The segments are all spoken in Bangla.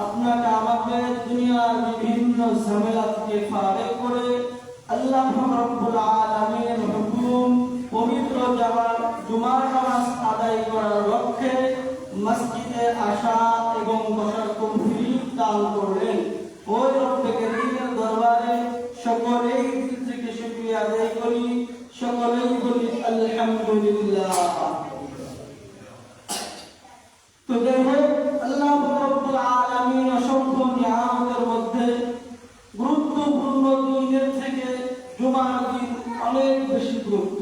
আপনাকে আমাকে দুনিয়ার বিভিন্ন ঝামেলা থেকে ফারেক করে আল্লাহ রাব্বুল আলামিনের হুকুম পবিত্র জুমার নামাজ আদায় করার লক্ষ্যে মসজিদে আসা এবং বসার তৌফিক দান করলেন। ওই রব্বে কারীমের দরবারে সকলেই দিল থেকে শুকরিয়া আদায় করি, সকলেই বলি আলহামদুলিল্লাহ। তো দেখো আল্লাহ রাব্বুল আলামিন অসংখ্য নিয়ামতের মধ্যে গুরুত্বপূর্ণ দিনের থেকে জুমার দিন অনেক বেশি গুরুত্ব।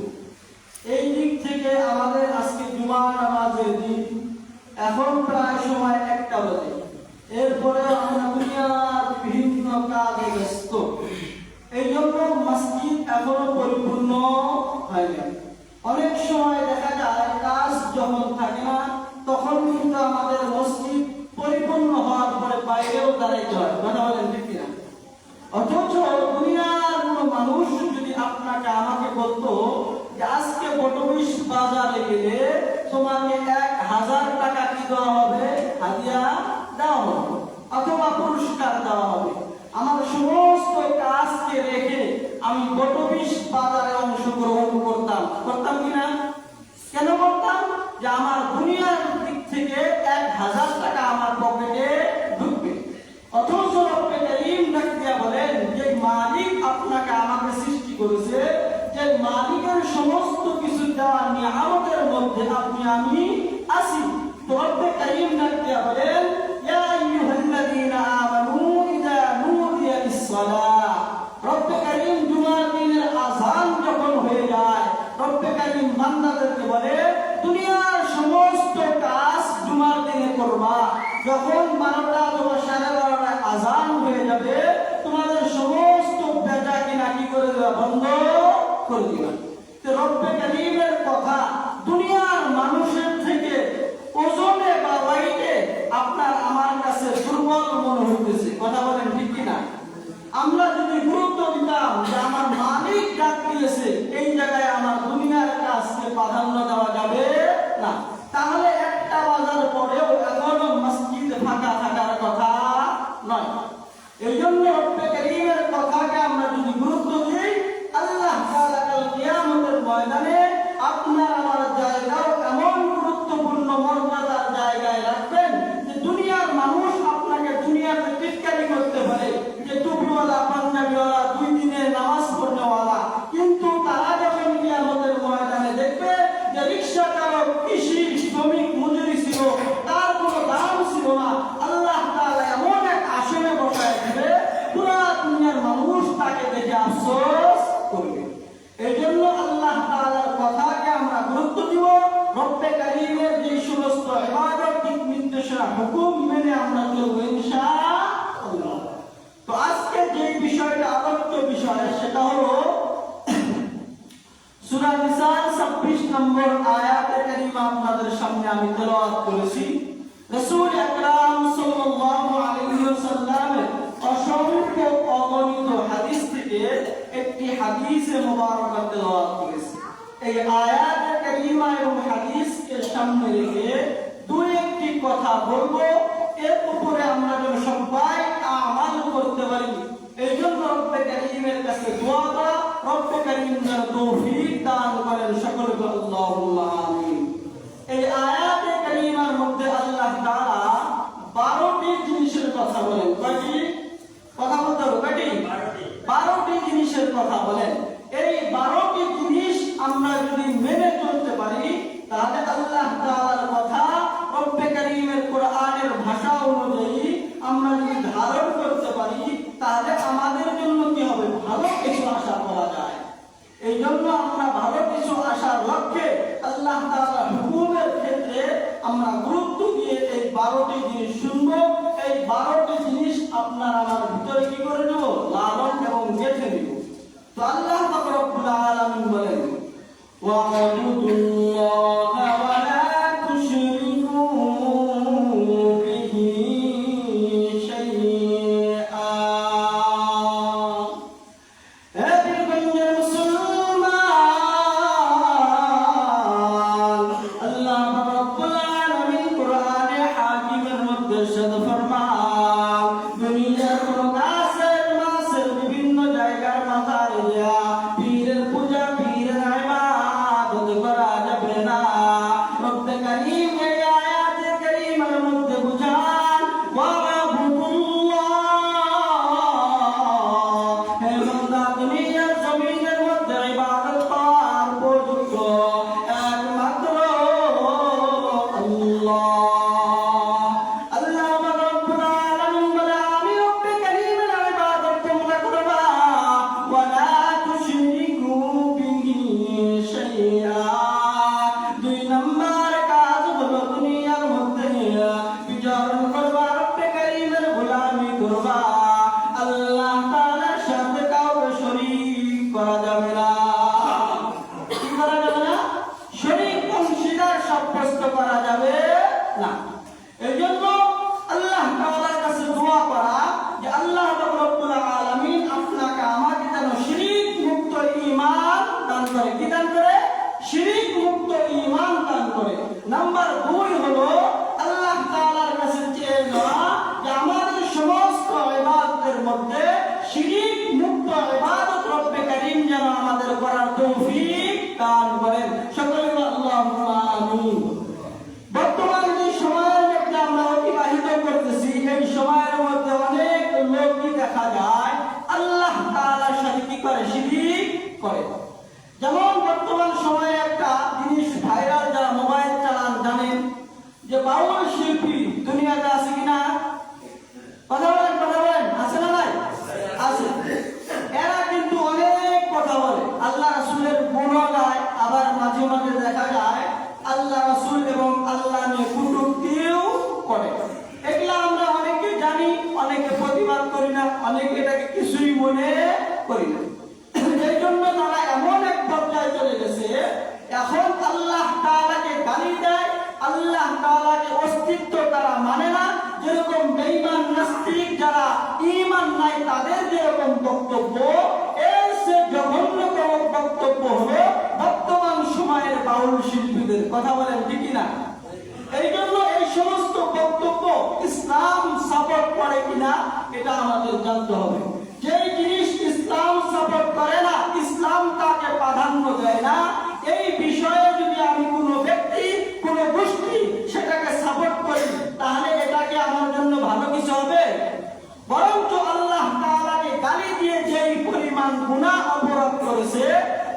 এই দিক থেকে আমাদের আজকে জুমার নামাজের দিন, এখন প্রায় সময় 1টা বাজে। এরপরে আমরা দুনিয়ার বিভিন্ন কাজে ব্যস্ত, এই জন্য মসজিদ এখনো পরিপূর্ণ হয়নি। অনেক সময় দেখা যায় কাজ যখন থাকে না তখন কিন্তু আমাদের মসজিদ পরিপূর্ণ হওয়ার পরে বাইরেও দাঁড়াইতে হয়, কথা বলেন ঠিক কিনা? অথচ দুনিয়ার কোনো মানুষ যদি আপনাকে আমাকে বলতো যে আজকে বটবিশ বাজারে গেলে তোমাকে 1000 টাকা কি দেওয়া হবে, হাদিয়া দেওয়া হবে অথবা পুরস্কার দেওয়া হবে, আমার সমস্ত কাজকে রেখে আমি বটবিশ বাজারে অংশগ্রহণ করতাম কিনা? কেন করতাম? যে আমার দুনিয়ার দিক থেকে 1000 টাকা আমার পকেটে ঢুকবে। অথচ রব্বে কারীম ডাক দিয়া বলেন, যে মালিক আপনাকে আমাকে সৃষ্টি করেছে, যে মালিকের সমস্ত কিছু দেওয়া নিয়ামতের মধ্যে আপনি আমি আছি। তো রব্বে কারীম ডাক দিয়া বলেন, ইয়া আইয়ুহাল্লাযীনা আমানু ইযা নুদিয়া লিস-সালাহ। রব্বে কারীম জুমার দিনের আযান যখন হয়ে যায়, রব্বে কারীম বান্দাদেরকে বলে দুনিয়ার সমস্ত কাজ জুমার দিনে করবা। যখন 12টা অথবা 12:30টায় আযান হয়ে যাবে, তোমাদের সমস্ত বেচা কিনা কি করে দেওয়া বন্ধ করে দিবা। তো রব্বে কারীমের কথা দুনিয়ার মানুষের থেকে ওজনে বা ওয়াইটে আপনার আমার কাছে দুর্বল মনে হইতেছে, কথা বলেন ঠিক কিনা? আমরা যদি গুরুত্ব দিতাম যে আমার মালিক ডাক দিয়েছে, এই জায়গায় আমার দুনিয়ার কাজকে প্রাধান্য দেওয়া যাবে না, তাহলে 1টা বাজার পরেও এখনো মসজিদ ফাঁকা থাকার কথা নয়। এই জন্য রব্বে কারীমের কথাকে আমরা যদি গুরুত্ব দিই, আল্লাহ তাআলা কাল কিয়ামতের ময়দানে আপনার আমার জায়গাও এমন গুরুত্বপূর্ণ মর্যাদার জায়গায় রাখবেন যে দুনিয়ার মানুষ আপনাকে দুনিয়াতে টিটকারি করতে পারে যে টুপিওয়ালা, পাঞ্জাবিওয়ালা, 2 দিনের নামাজ পড়নেওয়ালা, কিন্তু তারা যখন কিয়ামতের ময়দানে দেখবে যে রিকশা চালক, কৃষি শ্রমিক, মজুরি ছিল, তার কোনো দাম ছিল না, আল্লাহ তাআলা এমন এক আসনে বসায় দেবে, পুরা দুনিয়ার মানুষ তাকে দেখে আফসোস করবে। এই জন্য আল্লাহ তাআলার কথাকে আমরা গুরুত্ব দিব, রব্বে কারীমের যে সমস্ত ইবাদত, দিক নির্দেশনা, হুকুম মেনে আমরা চলব ইনশাআল্লাহ। তো আজকে যে বিষয়টা আলোচ্য বিষয়, সেটা হলো সূরা নিসার 26 নম্বর আয়াতে কারিমা আপনাদের সামনে আমি তেলাওয়াত করেছি। রাসূল আকরাম সাল্লাল্লাহু আলাইহি ওয়াসাল্লামের অসংখ্য থেকে একটি হাদিসে মুবারকা তেলাওয়াত করেছি। এই আয়াতে কারিমা এবং হাদিসকে সামনে রেখে দুই একটি কথা বলবো, এর উপরে আমরা যেন সবাই আমাল করতে পারি। এই জন্য রব্বে কারীমের কাছে দোয়া করা, রব্বে কারীম যেন তৌফিক দান করেন সকলকে, আল্লাহুম্মা আমিন। এই আয়াতে কারিমার মধ্যে আল্লাহ তাআলা 12টি জিনিসের কথা বলেন। কয়টি কথা বলতে হবে? কয়টি? 12টি জিনিসের কথা বলেন। এই 12টি জিনিস আমরা যদি মেনে চলতে পারি, তাহলে আল্লাহ তাআলার কথা রব্বে কারীমের কোরআনের ভাষা অনুযায়ী আমরা যদি ধারণ করতে পারি, তাহলে আমাদের জন্য কি হবে? ভালো কিছু আশা করা যায়। এই জন্য আমরা ভালো কিছু আশার লক্ষ্যে আল্লাহ তাআলার হুকুমের ক্ষেত্রে আমরা গুরুত্ব দিয়ে এই 12টি জিনিস শুনবো। এই 12টি জিনিস আপনার আমার ভিতরে কি করে নেব? লালন এবং গেঁথে নেব। তো আল্লাহ পাক রব্বুল আলামিন বলেন, ওয়া'বুদুল্লাহা ওয়া লা তুশরিকু বিহি শাইআ। নাম্বার 2 হলো আল্লাহ তাআলার কাছে চেয়ে নেওয়া যে আমাদের সমস্ত ইবাদতের মধ্যে শিরক মুক্ত ইবাদত রব্বে কারীম যেন আমাদের করার তৌফিক দান করেন। সকলে আল্লাহুম্মা আমিন। বর্তমান যে সময়ের মধ্যে আমরা অতিবাহিত করতেছি, এই সময়ের মধ্যে অনেক লোকই দেখা যায় আল্লাহ তাআলার সাথে কি করে? শিরক করে। যেমন বর্তমান সময়ে একটা জিনিস ভাইরাল, যারা মোবাইল চালান জানেন যে বাউল শিল্পী দুনিয়াতে আছে কিনা? কথা বলেন, আছে না নাই? আছে। এরা কিন্তু অনেক কথা বলে, আল্লাহ রাসূলের গুণ গায়, আবার মাঝে মাঝে দেখা যায় আল্লাহ রাসূল এবং আল্লাহ নিয়ে কটূক্তিও করে। এগুলা আমরা অনেকে জানি, অনেকে প্রতিবাদ করি না, অনেকে এটাকে কিছুই মনে করি না। এই জন্য তারা এমন এক পর্যায়ে চলে গেছে, এখন আল্লাহ তাআলাকে গালি দেয়, আল্লাহ তাআলাকে অস্তিত্ব তারা মানে না। যেরকম বেঈমান নাস্তিক যারা ঈমান নাই তাদের যেরকম বক্তব্য, এর সে জঘন্যতম বক্তব্য হলো বর্তমান সময়ের বাউল শিল্পীদের। কথা বলেন ঠিক না? এই জন্য এই সমস্ত বক্তব্য ইসলাম সাপোর্ট করে কিনা এটা আমাদের জানতে হবে। যেই জিনিস ইসলাম সাপোর্ট করে না, ইসলাম তাকে প্রাধান্য দেয় না, এই বিষয়ে যদি আমি কোনো ব্যক্তি, কোনো গোষ্ঠী সেটাকে সাপোর্ট করি, তাহলে এটাকে আমার জন্য ভালো কিছু হবে? বরঞ্চ আল্লাহ তাআলাকে গালি দিয়ে যেই পরিমাণ গুনাহ অপরাধ করেছে,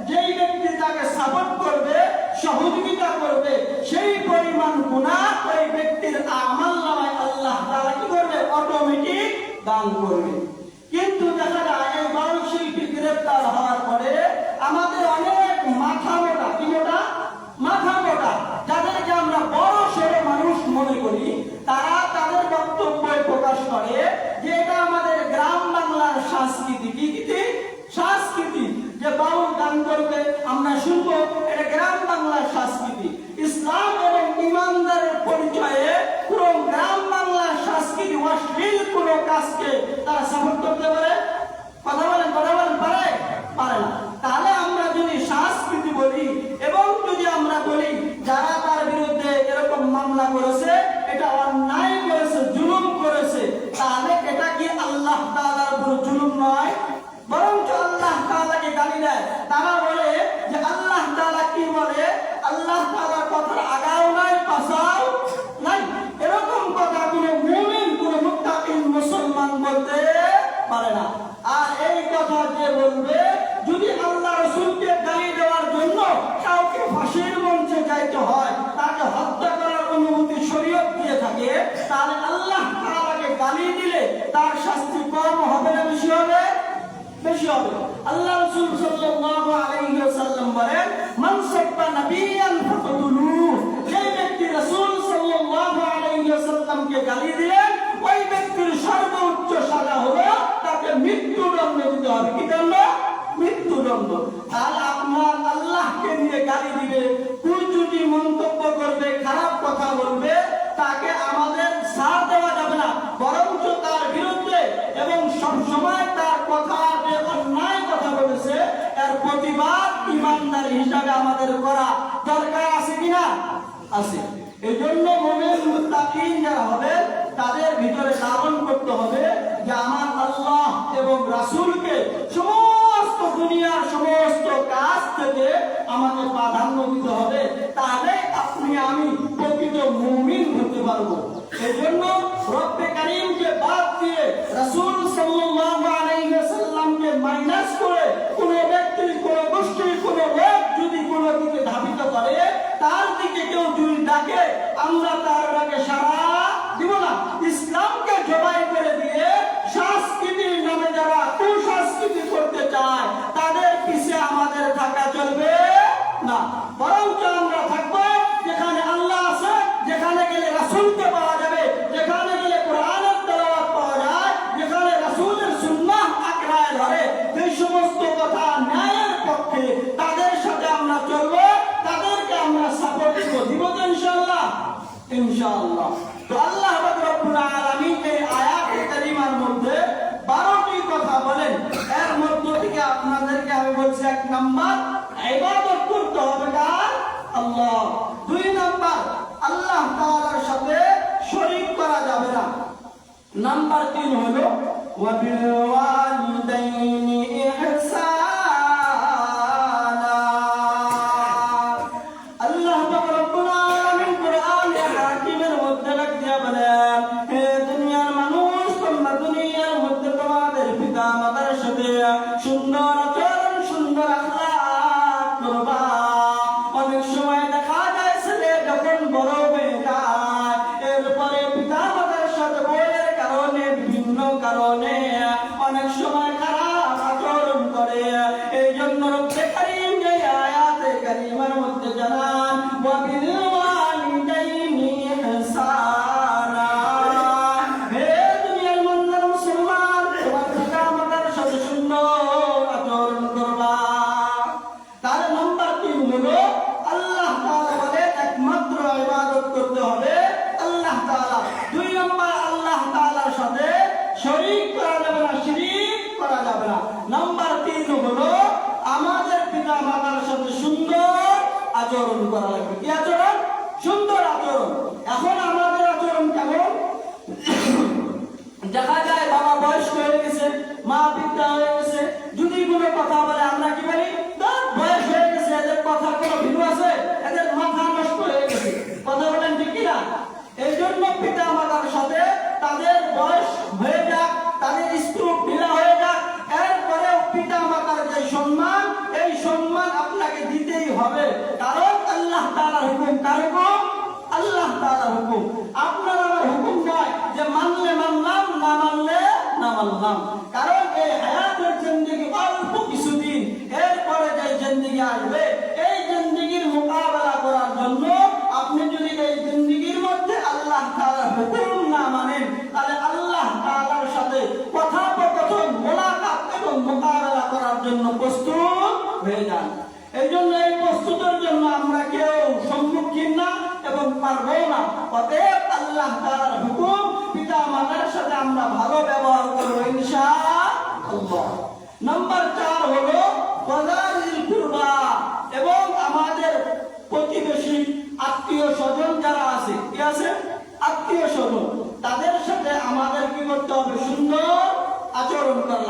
যেই ব্যক্তি তাকে সাপোর্ট করবে, সহযোগিতা করবে, সেই পরিমাণ গুনাহ ওই ব্যক্তির আমলনামায় আল্লাহ তাআলা কি করবে? অটোমেটিক দান করবে। কিন্তু দেখা যায় এই বাউল শিল্পী গ্রেফতার হওয়ার পরে আমাদের অনেক মাথা মোটা, কি মোটা? মাথা মোটা, যাদেরকে আমরা বড় সড়ো মানুষ মনে করি, তারা তাদের বক্তব্য প্রকাশ করে যে এটা আমাদের গ্রাম বাংলার সংস্কৃতি। কি সংস্কৃতি? যে বাউল গান করবে, আমরা শুনবো, এটা গ্রাম বাংলার সংস্কৃতি। ইসলাম এবং ইমানদারের পরিচয়ে পুরো গ্রাম বাংলার সংস্কৃতি অশ্লীল কোনো কাজকে তারা সাপোর্ট করতে পারে? কথা বলেন কোনো জুলুম নয়, বরঞ্চ আল্লাহ তাআলাকে গালি দেয়। তারা বলে যে আল্লাহ তাআলা কি বলে, আল্লাহ তাআলার কথার আগাও নাই পাছাও নাই। এরকম কথা কোনো মুমিন, কোনো মুত্তাকিন মুসলমান বলতে পারে না। আর এই কথা যে বলবে, যদি আল্লাহ রাসূলকে গালি দেওয়ার জন্য কাউকে ফাঁসির মঞ্চে যাইতে হয়, তাকে হত্যা করার অনুমতি শরীয়ত দিয়ে থাকে, তাহলে আল্লাহ তাআলাকে গালি দিলে তার শাস্তি কম হবে না বেশি হবে? বেশি হবে। আল্লাহ রাসূল সাল্লাল্লাহু আলাইহি ওয়াসাল্লাম বলেন, মান সাব্বা নাবিয়ান ফাকতুলুহু, যে ব্যক্তি রাসূল সাল্লাল্লাহু আলাইহি ওয়াসাল্লামকে গালি দিলেন, ওই ব্যক্তির সর্বোচ্চ সাজা হলো তাকে মৃত্যুদণ্ড দিতে হবে। কি দণ্ড? মৃত্যুদণ্ড। আর আপনার আল্লাহকে নিয়ে গালি দিবে, কুচুটি মন্তব্য করবে, খারাপ কথা বলবে, তাকে আমাদের সাথ দেওয়া যাবে না, বরঞ্চ তার বিরুদ্ধে এবং সবসময় তার কথা যে অন্যায় কথা বলেছে এর প্রতিবাদ ইমানদার হিসাবে আমাদের করা দরকার আছে কিনা? আছে। এই জন্য মুমিন মুত্তাকিন যারা হবে তাদের ভিতরে ধারণ করতে হবে যে আমার আল্লাহ এবং রাসূলকে সমস্ত দুনিয়ার সমস্ত কাজ থেকে আমাদের প্রাধান্য দিতে হবে, তাহলে আপনি আমি প্রকৃত মুমিন হতে পারবো। এই জন্য রব্বে কারীমকে বাদ দিয়ে রাসূল সাল্লাল্লাহু আলাইহি ওয়াসাল্লামকে মাইনাস করে কোন ব্যক্তি, কোন গোষ্ঠী, কোন লোক যদি কোনো দিকে ধাবিত করে, তার দিকে কেউ যদি ডাকে, আমরা তার ডাকে সাড়া দিব না। ইসলামকে জবাই করে দিয়ে সংস্কৃতির নামে যারা কুসংস্কৃতি করতে চায় তাদের পিছে আমাদের থাকা চলবে না, বরঞ্চ আমরা থাকবো যেখানে আল্লাহ আছে, যেখানে গেলে রাসূলকে পাওয়া যাবে, যেখানে গেলে কোরআনের তেলাওয়াত পাওয়া যায়, যেখানে রাসূলের সুন্নাহ আঁকড়ায় ধরে, এই সমস্ত কথা ন্যায়ের পক্ষে তাদের সাথে আমরা চলবো, তাদেরকে আমরা সাপোর্ট দিব তো ইনশাআল্লাহ। ইনশাআল্লাহ। তো আল্লাহ রাব্বুল আলামিন এই আয়াতে কারিমার মধ্যে 12টি কথা বলেন। এর মধ্য থেকে আপনাদেরকে আমি বলছি, 1 নাম্বার ইবাদত করতে হবে কার? আল্লাহ। 2 নাম্বার আল্লাহ তাআলার সাথে শরীক করা যাবে না। নাম্বার 3 হলো ওয়া বিল ওয়ালিদাইনি ইহসানা। আল্লাহ রাব্বুল আলামিন কোরআনে হাকিমের মধ্যে লিখে বলেন, হে দুনিয়ার মানুষ, তোমরা দুনিয়ার মধ্যে তোমাদের পিতা মাতার সাথে সুন্দর আচরণ, সুন্দর আখলাক করবা। অনেক সময় দেখা যায় ছেলে যখন বড় হয়ে যায়, এরপরে পিতা মাতার সাথে বইয়ের কারণে, বিভিন্ন কারণে অনেক সময় খারাপ আচরণ করে। এই জন্য রব্বে কারীম এই আয়াতে কারিমার মধ্যে জানান, ওয়া বিল ওয়ালিদাইনি ইহসানা। হে দুনিয়ার মন্দার মুসলমান, তোমার পিতা মাতার সাথে সুন্দর আচরণ করবা। তার নাম্বার 3 হলো আল্লাহ তাআলা বলে একমাত্র ইবাদত করতে হবে আল্লাহ তাআলা। 2 নাম্বার আল্লাহ তাআলার সাথে শরীক করা যাবে না, শিরিক করা যাবে না। নাম্বার 3 হলো আমাদের পিতা মাতার সাথে সুন্দর আচরণ করা লাগবে। কি আচরণ? সুন্দর আচরণ। এখন আমাদের আচরণ কেমন? দেখা যায় বাবা বয়স্ক হয়ে গেছে, মা বৃদ্ধা হয়ে গেছে, যদি কোনো কথা বলে আমরা কি বলি, তার বয়স হয়ে গেছে, এদের কথা কোনো ভিন্ন আছে, এদের মাথা নষ্ট হয়ে গেছে। কথা বলেন ঠিক কিনা? এই জন্য পিতা মাতার সাথে তাদের বয়স হয়ে যাক, তাদের স্ট্রোক ঢিলা হয়ে যাক, এরপরে পিতা মাতার যে সম্মান, এই সম্মান আপনাকে দিতেই হবে। কারণ আল্লাহ তাআলার হুকুম। কার হুকুম? আল্লাহ তাআলার হুকুম। আপনার আমার হুকুম নয় যে মানলে মানলাম, না মানলে না মানলাম। কারণ এই হায়াতের জিন্দেগি অল্প কিছুদিন, এরপরে যে জিন্দেগি আসবে, এই জিন্দেগির মোকাবেলা করার জন্য আপনি যদি এই জিন্দেগির মধ্যে আল্লাহ তাআলার হুকুম না মানেন, তাহলে আল্লাহ তাআলার সাথে কথোপকথন, মোলাকাত এবং মোকাবেলা করার জন্য প্রস্তুত হয়ে যান। এই জন্য এই প্রস্তুতের জন্য আমরা কেউ সম্মুখীন না এবং পারবো না। অতএব আল্লাহ তাআলার হুকুম, পিতা মাতার সাথে আমরা ভালো ব্যবহার করব ইনশাআল্লাহ। নাম্বার 4 হলো ওয়াজালিল কুরবা, এবং আমাদের প্রতিবেশী আত্মীয় স্বজন যারা আছে, কি আছে? আত্মীয় স্বজন, তাদের সাথে আমাদের কি করতে হবে? সুন্দর আচরণ করা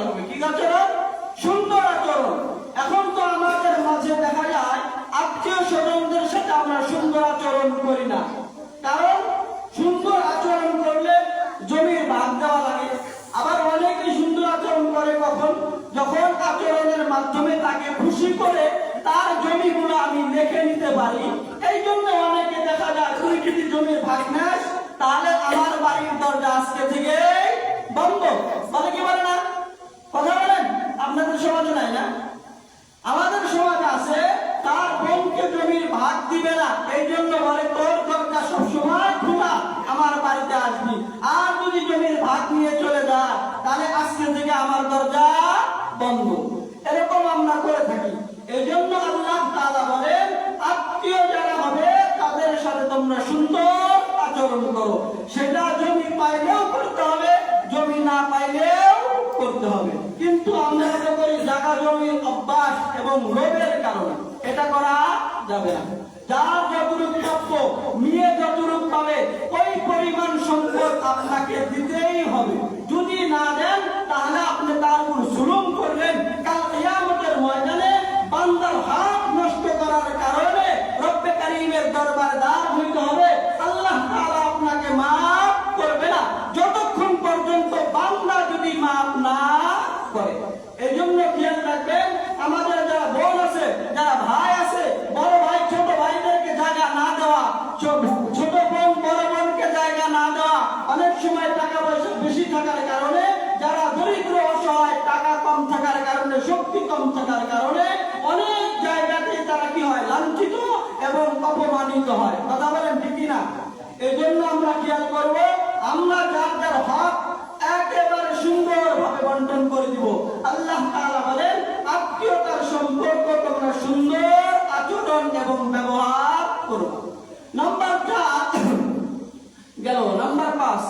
কখন? যখন আচরণের মাধ্যমে তাকে খুশি করে তার জমিগুলো আমি লিখে নিতে পারি। এই জন্য অনেকে দেখা যায় তুই যদি জমির ভাগ নেস তাহলে আমার বাড়ির দরজা আজকে থেকে বন্ধ, বলে কি বলে না? কথা বলেন, আপনাদের সমাজে নাই না? আমাদের সমাজে আছে তার বোনকে জমির ভাগ দিবে না, এই জন্য বলে তোর দরজা সবসময় খোলা, আমার বাড়িতে আসবি। আর যদি জমির ভাগ নিয়ে চলে যায় তাহলে আজকে থেকে আমার দরজা বন্ধ। এরকম আমরা করে থাকি। এই জন্য আল্লাহ তাআলা বলেন আত্মীয় যারা হবে তাদের সাথে তোমরা সুন্দর আচরণ করো। সেটা জমি পাইলেও করতে হবে, জমি না পাইলেও করতে হবে। কিন্তু আমরা মনে করি জায়গা জমির অভ্যাস এবং লোভের কারণে এটা করা যাবে না। যার যতটুক প্রাপ্য, মেয়ে যতটুক পাবে ওই পরিমাণ সম্পদ আপনাকে দিতেই হবে। যদি না দেন তাহলে আপনি তার উপর জুলুম করলেন। কাল কিয়ামতের ময়দানে বান্দার হক নষ্ট করার কারণে রব্বে কারীমের দরবারে দাঁড় হইতে হবে। আল্লাহ তাআলা আপনাকে মাফ করবে না যতক্ষণ পর্যন্ত বান্দা যদি মাফ না করে। এই জন্য খেয়াল রাখবেন, আমাদের যারা বোন আছে, যারা ভাই আছে, বড় ভাই ছোট ভাইদেরকে জায়গা না দেওয়া, ছোট বোন বড় বোনকে জায়গা না দেওয়া। অনেক সময় টাকা পয়সা বেশি থাকার কারণে যারা দরিদ্র অসহায়, টাকা কম থাকার কারণে, শক্তি কম থাকার কারণে অনেক জায়গাতে তারা কি হয়, লাঞ্ছিত এবং অপমানিত হয়। কথা বলেন ঠিক না? এই জন্য আমরা খেয়াল করবো, আমরা যার যার হক একেবারে সুন্দরভাবে বন্টন করে দিব। আল্লাহ তাআলা বলেন আত্মীয়তার সম্পর্ক তোমরা সুন্দর আচরণ এবং ব্যবহার করো। নাম্বার 4 গেল। নাম্বার 5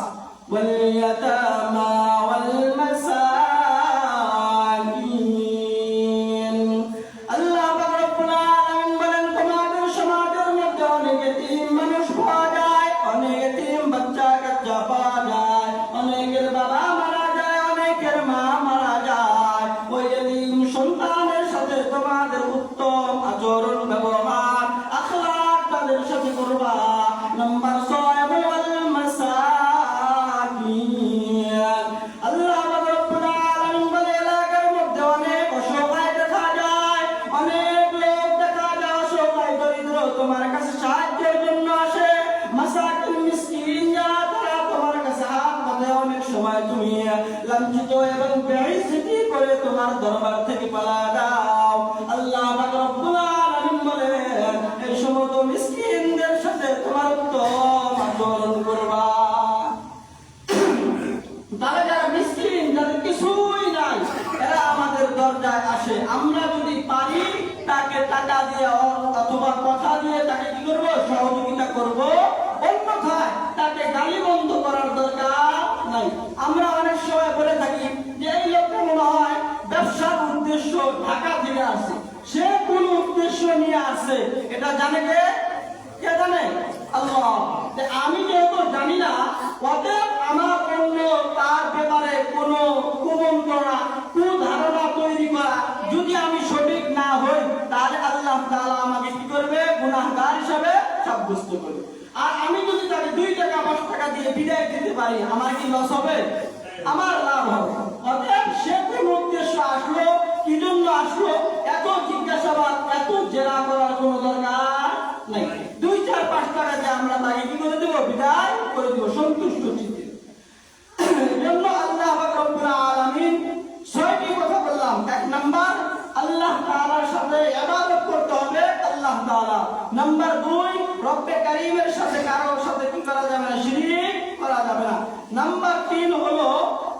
ওয়াল ইয়াতামা ওয়াল মাসাকিন। আল্লাহ রাব্বুল আলামিন বলেন তোমাদের সমাজের মধ্যে অনেক এতিম মানুষ পাওয়া যায়, অনেক এতিম বাচ্চা কাচ্চা পাওয়া যায়, অনেকের বাবা মারা যায়, অনেকের মা মারা যায়। ওই এতিম সন্তানের সাথে তোমাদের উত্তম আচরণ ব্যবহার আখলাক তাদের সাথে করবা। নাম্বার 6 ওয়াল মাসাকিন। আল্লাহ রাব্বুল আলামিন বলে এলাকার মধ্যে অনেক অসহায় দেখা যায়, অনেক লোক দেখা যায় অসহায় দরিদ্র তোমার কাছে সাহায্যের জন্য আসে। মাসাকিন মিসকিন যারা তারা তোমার কাছে হাত পাতে, অনেক সময় তুমি লাঞ্ছিত এবং বেইজ্জতি করে তোমার দরবার থেকে পালা দাও। আল্লাহ রাব্বুল আলামিন বলেন এই সমস্ত মিসকিনদের সাথে তোমার উত্তম আচরণ করবা। তারা যারা মিসকিন, যাদের কিছুই নাই, এরা আমাদের দরজায় আসে। আমরা যদি পারি তাকে টাকা দিয়ে অথবা কথা দিয়ে তাকে কি করবো, সহযোগিতা করব। অন্যথায় তাকে গালি বন্ধ করার দরকার নাই। আমরা অনেক সময় বলে থাকি যে এই লোকটা মনে হয় ব্যবসার উদ্দেশ্য ঢাকা থেকে আসে, সে কোন উদ্দেশ্য নিয়ে আসে এটা জানে কে? কে জানে? আল্লাহ। আমি যেহেতু জানি না, অতএব আমার অন্য তার ব্যাপারে কোনো কুমন্ত্রণা, কুধারণা তৈরি করা যদি আমি সঠিক না হই তাহলে আল্লাহ তাআলা আমাকে কি করবে, গুনাহগার হিসাবে সাব্যস্ত করবে। আর আমি যদি তাকে 2 টাকা 5 টাকা দিয়ে বিদায় দিতে পারি, আমার কি লস হবে? আমার লাভ হবে। অতএব সে কোন উদ্দেশ্য আসলো, কি জন্য আসলো, এত জিজ্ঞাসাবাদ, এত জেরা করার কোনো দরকার নাই। 2, 4, 5 টাকা দিয়ে আমরা তাকে কি করে দেব, বিদায় করে দেব সন্তুষ্ট চিত্তে। এজন্য আল্লাহ রাব্বুল আলামিন 6টি কথা বললাম। 1 নাম্বার আল্লাহ তাআলার সাথে ইবাদত করতে হবে, আল্লাহ তাআলা। নাম্বার 2 রব্বে কারীমের সাথে কারোর সাথে কি করা যাবে না, শিরক করা যাবে না। নাম্বার 3 হলো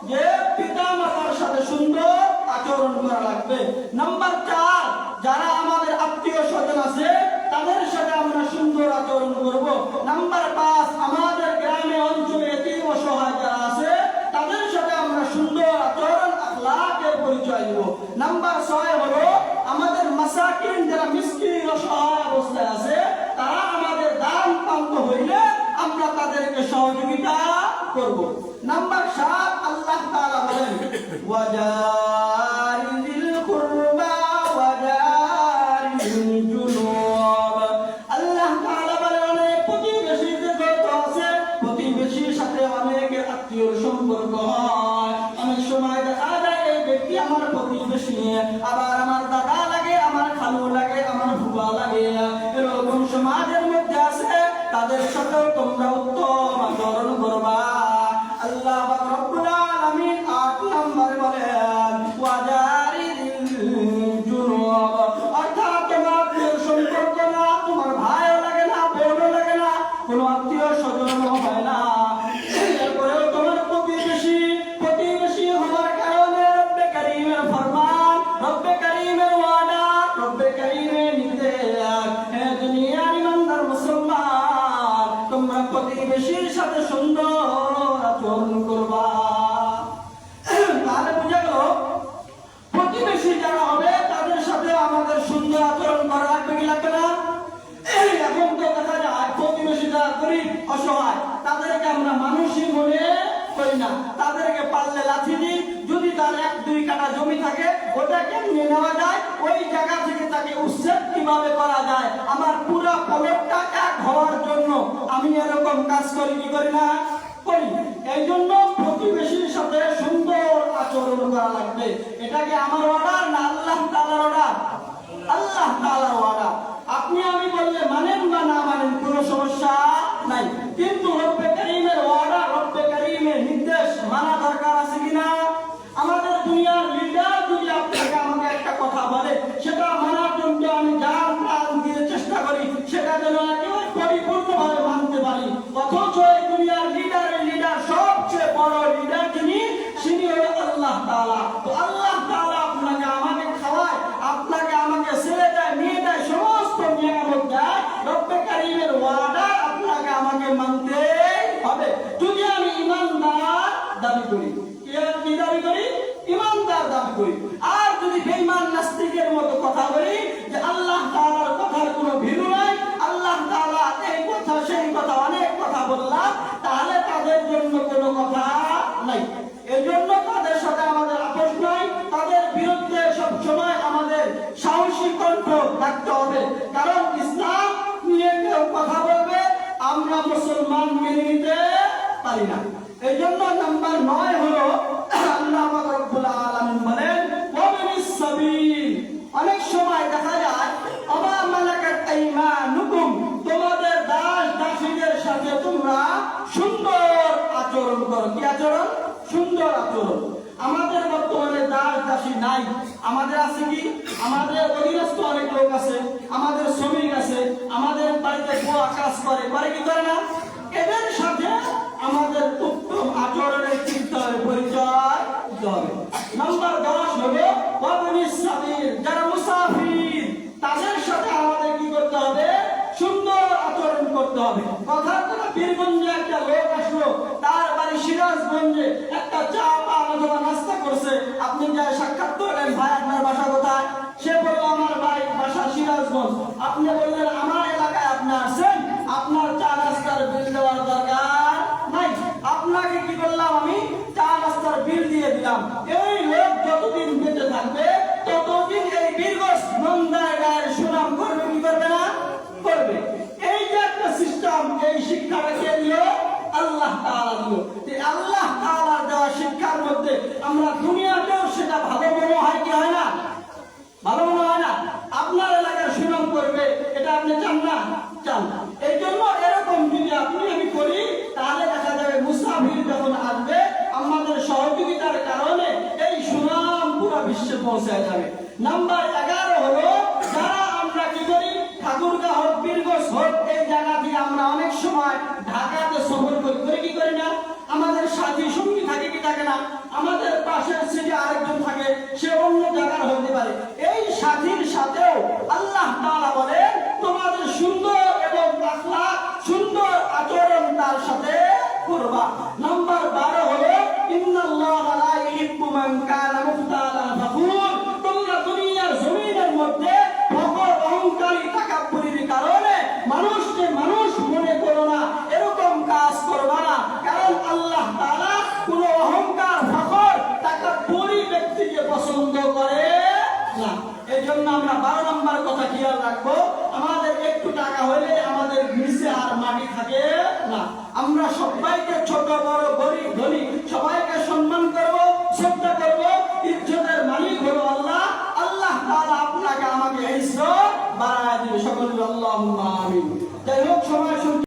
যে পিতা মাতার সাথে সুন্দর আচরণ করা লাগবে। নাম্বার 4 যারা আমাদের আত্মীয় স্বজন আছে তাদের সাথে আমরা সুন্দর আচরণ করব। নাম্বার 5 আমাদের গ্রামে অঞ্চলে এতিম অসহায় যারা আছে তাদের সাথে আমরা সুন্দর আচরণ আখলাকের পরিচয় দেব। নাম্বার 6 হলো আমাদের মাসাকিন যারা মিসকিন অসহায় অবস্থায় আছে তারা আমাদের দান প্রাপ্ত হইলে আমরা তাদেরকে সহযোগিতা করব। নাম্বার 7 আল্লাহ তাআলা বলেন ওয়াজারিল কুরবা ওয়াজারিল জুনুব। আল্লাহ তাআলা বলেন অনেক প্রতিবেশীদের যত আছে, প্রতিবেশীর সাথে অনেক আত্মীয়র সম্পর্ক হয়। অনেক সময় দেখা যায় এই ব্যক্তি আমার আবার আমার দাদা লাগে, আমার খালু লাগে, আমার ফুফা লাগে, এরকম সমাজের মধ্যে আছে, তাদের সাথেও তোমরা উত্তম আচরণ করবা। আল্লাহ পাক রব্বুল আলামিন 8 নম্বরে বলেন ওয়াজারিল জুনুব, অর্থাৎ তোমার সম্পর্ক না, তোমার ভাইও লাগে না, বোনও লাগে না, কোনো আত্মীয় স্বজনও হয় না, এরপরেও তোমার প্রতিবেশী হওয়ার কারণে রব্বে কারীমের ফরমান, রব্বে কারীমের ওয়াদা, রব্বে কারীমের নির্দেশ, হে দুনিয়ার ইমানদার মুসলমান, তোমরা প্রতিবেশীর সাথে সুন্দর আচরণ করবা। তাহলে বুঝা গেল প্রতিবেশী যারা হবে তাদের সাথে আমাদের সুন্দর আচরণ করা লাগবে কি লাগবে না? এখন তো দেখা যায় প্রতিবেশী যারা গরিব অসহায় তাদেরকে আমরা মানুষই মনে করি না, তাদেরকে পারলে লাথি দিই। যদি তার 1-2 কাঠা জমি থাকে ওটাকে নিয়ে নেওয়া যায়, ওই জায়গা থেকে তাকে উচ্ছেদ কিভাবে করা যায়, আমার পুরো পলটটা এক হওয়ার জন্য আমি এরকম কাজ করি কি করি না? করি। এই জন্য প্রতিবেশীর সাথে সুন্দর আচরণ করা লাগবে। এটা কি আমার অর্ডার না আল্লাহ তাআলার অর্ডার? আল্লাহ তাআলার অর্ডার। আপনি আমি বললে মানেন বা না মানেন কোনো সমস্যা নাই, কিন্তু রব্বে কারীমের অর্ডার, রব্বে কারীমের নির্দেশ মানা দরকার আছে কিনা? আমাদের দুনিয়ার লিডার যদি আপনাকে আমাকে একটা কথা বলে সেটা মানার জন্য আমি জান প্রাণ দিয়ে চেষ্টা করি, সেটা যেন একেবারে পরিপূর্ণভাবে মানতে পারি। অথচ এই দুনিয়ার লিডার সবচেয়ে বড় লিডার যিনি, তিনি হলো আল্লাহ তাআলা। তো আল্লাহ তাআলা আপনাকে আমাকে খাওয়ায়, আপনাকে আমাকে ছেড়ে দেয়, নিয়ে দেয়, সমস্ত নিয়ামত দেয়, রব্বে কারীমের ওয়াদা আপনাকে আমাকে মানতে হবে যদি আমি ঈমানদার দাবি করি। কি দাবি করি? ঈমানদার দাবি করি। আর যদি বেঈমান নাস্তিকের মতো কথা বলি যে আল্লাহ তাআলার কথার কোনো ভ্যালু নাই, আল্লাহ তাআলা এই কথা সেই কথা অনেক কথা বললাম, তাহলে তাদের জন্য কোনো কথা নাই। এজন্য তাদের সাথে আমাদের আপোষ নাই, তাদের বিরুদ্ধে সবসময় আমাদের সাহসী কণ্ঠ থাকতে হবে। কারণ ইসলাম নিয়ে কেউ কথা বলবে আমরা মুসলমান মেনে নিতে পারি না। এই জন্য নাম্বার 9 হলো আল্লাহ পাক রব্বুল আলামিন বলেন ওয়াবিনিস সাবিল। অনেক সময় দেখা যায় আমা মালাকাত আইমানুকুম, তোমাদের দাস দাসীদের সাথে তোমরা সুন্দর আচরণ করো। কি আচরণ? সুন্দর আচরণ। আমাদের বর্তমানে দাস দাসী নাই, আমাদের আছে কি? আমাদের অধীনস্থ অনেক লোক আছে, আমাদের শ্রমিক আছে, আমাদের বাড়িতে গোয়া কাজ করে কি করে না? এদের সাথে আমাদের উত্তম আচরণের চিন্তা হবে, পরিচয় দিতে হবে। নাম্বার 10 হলো ওয়াবিনিস সাবিল, যারা মুসাফির তাদের সাথে আমাদের কি করতে হবে? সুন্দর আচরণ করতে হবে। কথা কথা বীরগঞ্জে একটা লোক আসলো, তার বাড়ি সিরাজগঞ্জে, একটা চা পান অথবা নাস্তা করছে, আপনি যা সাক্ষাৎ করলেন ভাই আপনার বাসা কোথায়? সে বলল আমার বাসা সিরাজগঞ্জ। আপনি বললেন আমার এলাকায় আপনি আসেন, আপনার চা নাস্তার বিল দেওয়ার দরকার নাই, আপনাকে কি করলাম আমি? চা নাস্তার বিল দিয়ে দিলাম। এই লোক যতদিন বেঁচে থাকবে ততদিন এই বীরগঞ্জ নন্দায় গায়ের সুনাম করবে কি করবে না? করবে। এই যে একটা সিস্টেম, এই শিক্ষাটা কে দিল? আল্লাহ তাআলা দিল। এই আল্লাহ তাআলার দেওয়া শিক্ষার মধ্যে আমরা দুনিয়াতেও সেটা ভালো মনে হয় কি হয় না? ভালো মনে হয় না? আপনার এলাকার সুনাম করবে, এটা আপনি চান না? চান। এই জন্য এরকম যদি আপনি আমি করি তাহলে দেখা যাবে মুসাফির যখন আসবে আমাদের সহযোগিতার কারণে এই সুনাম পুরো বিশ্বে পৌঁছে যাবে। নাম্বার 11 হলো যারা আমরা কি করি? ঠাকুরগাঁও হোক, বীরগঞ্জ হোক, এই জায়গা থেকে আমরা অনেক সময় ঢাকাতে সফর করি কি করি না? আমাদের সাথী সঙ্গী থাকে কি থাকে না? আমাদের পাশের সিটে আরেকজন থাকে, সে অন্য জায়গার হতে পারে। এই সাথীর সাথেও আল্লাহ তাআলা বলে তোমাদের সুন্দর এবং আখলাক, সুন্দর আচরণ তার সাথে করবা। নাম্বার 12 হলো ইন্নাল্লাহা লা ইউহিব্বু মান কানা মুখতালান ফাখুর। তোমরা দুনিয়ার জমিনের মধ্যে ফখর, অহংকারী, তাকাব্বুরির কারণে মানুষকে মানুষ মনে করো না, এরকম কাজ করবা না। কারণ আল্লাহ তাআলা কোনো অহংকার, ফখর, তাকাব্বুরি ব্যক্তিকে পছন্দ করে না। এই জন্য আমরা 12 নম্বর কথা খেয়াল রাখবো, আমাদের একটু টাকা হলে আমাদের নিচে আর মাটি থাকে না। আমরা সবাইকে ছোট বড় গরিব ধনী সবাইকে সম্মান করব, শ্রদ্ধা করব। ইজ্জতের মালিক হলো আল্লাহ আল্লাহুম্মা আমিন। যাই হোক, সময়